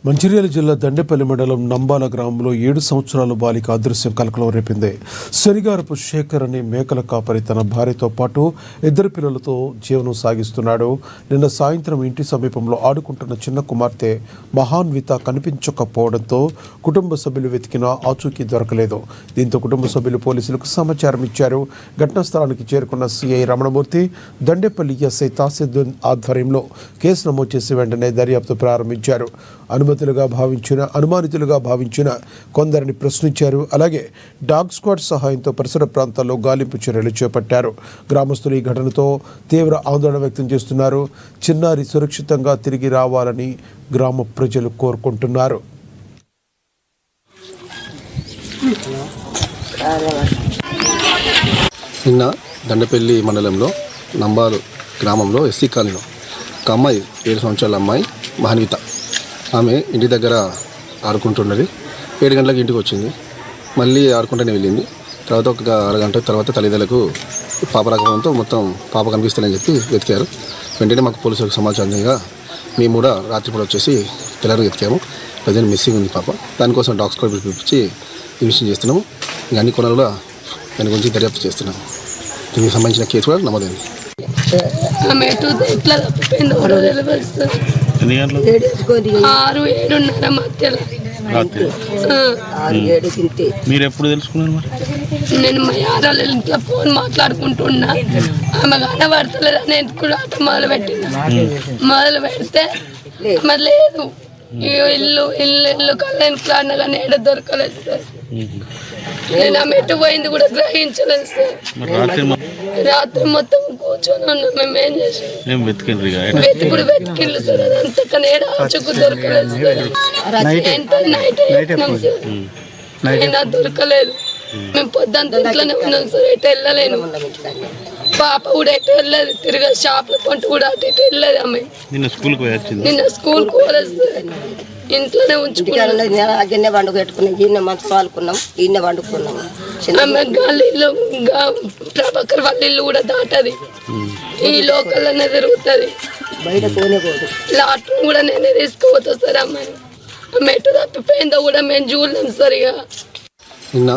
మంచిర్యాల జిల్లా దండేపల్లి మండలం నంబాల గ్రామంలో 7 సంవత్సరాల బాలిక అదృశ్యం కలకలం రేపింది. శనిగారపు శేఖర్ అనే మేకల కాపరి తన భార్యతో పాటు 2 పిల్లలతో జీవనం సాగిస్తున్నాడు. నిన్న సాయంత్రం ఇంటి సమీపంలో ఆడుకుంటున్న చిన్న కుమార్తె మహాన్విత కనిపించకపోవడంతో కుటుంబ సభ్యులు వెతికినా ఆచూకీ దొరకలేదు. దీంతో కుటుంబ సభ్యులు పోలీసులకు సమాచారం ఇచ్చారు. ఘటనా స్థలానికి చేరుకున్న సిఐ రమణమూర్తి, దండేపల్లి ఎస్ఐ తాసిద్దీన్ ఆధ్వర్యంలో కేసు నమోదు చేసి వెంటనే దర్యాప్తు ప్రారంభించారు. అనుమానితులుగా భావించిన కొందరిని ప్రశ్నించారు. అలాగే డాగ్ స్క్వాడ్ సహాయంతో పరిసర ప్రాంతాల్లో గాలింపు చర్యలు చేపట్టారు. గ్రామస్తులు ఈ ఘటనతో తీవ్ర ఆందోళన వ్యక్తం చేస్తున్నారు. చిన్నారి సురక్షితంగా తిరిగి రావాలని గ్రామ ప్రజలు కోరుకుంటున్నారు. నిన్న దండపల్లి మండలంలో నంబాలు గ్రామంలో ఎస్సీ కాలనీలో ఒక అమ్మాయి 7 సంవత్సరాల అమ్మాయి మహాన్విత, ఆమె ఇంటి దగ్గర ఆడుకుంటున్నది. 7 గంటలకు ఇంటికి వచ్చింది. మళ్ళీ ఆడుకుంటూనే వెళ్ళింది. తర్వాత ఒక అరగంట తర్వాత తల్లిదండ్రులకు పాప రాకపోవడంతో మొత్తం పాప కనిపిస్తుందని చెప్పి వెతికారు. వెంటనే మాకు పోలీసులకు సమాచారంగా మేము కూడా రాత్రిపూట వచ్చేసి పిల్లలు వెతికాము. ప్రజెంట్ మిస్సింగ్ ఉంది పాప. దానికోసం డాగ్ స్క్వాడ్ పిలిపించి ఇన్వెస్టిగేషన్ చేస్తున్నాము. ఇంకా అన్ని కోణాలు కూడా దాని గురించి దర్యాప్తు చేస్తున్నాము. దీనికి సంబంధించిన కేసు కూడా నమోదైంది. మీరు ఎప్పుడు తెలుసుకున్నారు? నేను మా యారాల ఇంట్లో ఫోన్ మాట్లాడుకుంటున్నా. ఆమె కనబడతలేదని ఎత్తుకుని ఆట మొదలు పెడితే మరి లేదు. ఇల్లు ఇల్లు ఇల్లు కళ్ళ అన్న కానీ ఏడ దొరకలేదు సార్. నేను ఆమె ఎటు పోయింది కూడా గ్రహించలేదు సార్. రాత్రి మొత్తం కూర్చొని ఉన్నాం. మేము ఏం చేసాం వెతుకుడు వెతికిండ్రు సార్. అదంతా కానీ ఏడ ఆచకు దొరకలేదు సార్. నైట్ అయినాం సార్, అయినా దొరకలేదు. మేము పొద్దుంతా ఇంట్లోనే ఉన్నాం సార్. ఎటు వెళ్ళలేను. పాప కూడా ఎటు వెళ్ళలేదు. తిరిగి షాప్ల కొంట కూడా అటు ఇటు వెళ్ళలేదు. ఆమె నిన్న స్కూల్కి పోలేదు సార్. ఇంట్లోనే ఉంచుకున్నాం. పండుగ పెట్టుకున్నాం. ఈయన మంచి పాల్కున్నాం. ఈయన వండుకున్నాము. ఆమె గాలిలో ప్రభాకర్ వాళ్ళ ఇల్లు కూడా దాటది. ఈ లోకల్లోనే తిరుగుతుంది. బయట పోనేపోదు. లాట్రూమ్ కూడా నేనే తీసుకుపోతా సార్. అమ్మాయి ఆమె ఎటు తప్పిపోయిందో కూడా మేము చూడలేం సరిగా. నిన్న